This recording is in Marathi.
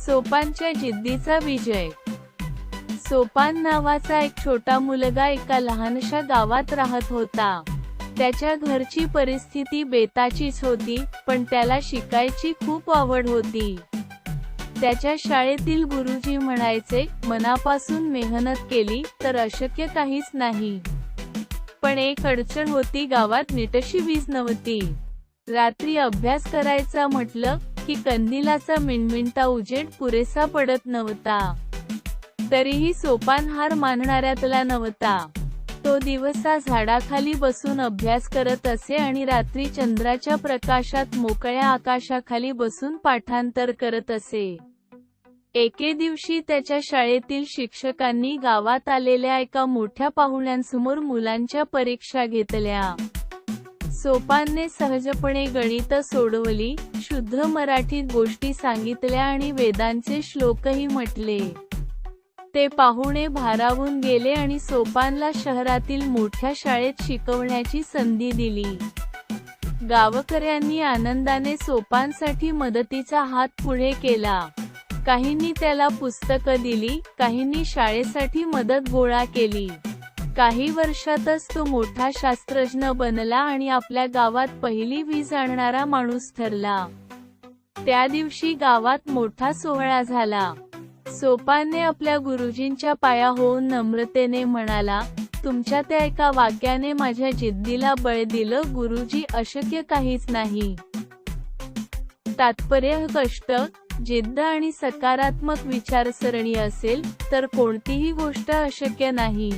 सोपानच्या जिद्दीचा विजय. सोपान नावाचा एक छोटा मुलगा एका लहानशा गावात राहत होता. त्याच्या घरची परिस्थिती बेताचीच होती, पण त्याला शिकायची खूप आवड होती. त्याच्या शाळेतील गुरुजी म्हणायचे, मनापासून मेहनत केली तर अशक्य काहीच नाही. पण एक अडचण होती, गावात नीटशी वीज नव्हती. रात्री अभ्यास करायचा म्हटलं की कंदिलाचा मिणमिणता उजेड पुरेसा पडत नव्हता. तरीही सोपान हार मानणाऱ्यातला नव्हता. तो दिवसा झाडाखाली बसून अभ्यास करत असे आणि रात्री चंद्राच्या प्रकाशात मोकळ्या आकाशाखाली बसून पाठांतर करत असे. एके दिवशी त्याच्या शाळेतील शिक्षकांनी गावात आलेल्या एका मोठ्या पाहुण्यांसमोर मुलांच्या परीक्षा घेतल्या. सोपानने सहजपणे गणित सोडवली, शुद्ध मराठीत गोष्टी सांगितल्या आणि वेदांचे श्लोकही म्हटले. ते पाहुणे भारावून गेले आणि सोपानला शहरातील मोठ्या शाळेत शिकवण्याची संधी दिली. गावकऱ्यांनी आनंदाने सोपानसाठी मदतीचा हात पुढे केला. काहींनी त्याला पुस्तकं दिली, काहींनी शाळेसाठी मदत गोळा केली. काही वर्षातच तो मोठा शास्त्रज्ञ बनला आणि आपल्या गावात पहिली वीज आणणारा माणूस ठरला. त्या दिवशी गावात मोठा सोहळा झाला. सोपानने आपल्या गुरुजींच्या पाया होऊन नम्रतेने म्हणाला, तुमच्या त्या एका वाक्याने माझ्या जिद्दीला बळ दिलं गुरुजी, अशक्य काहीच नाही. तात्पर्य: कष्ट, जिद्द आणि सकारात्मक विचारसरणी असेल तर कोणतीही गोष्ट अशक्य नाही.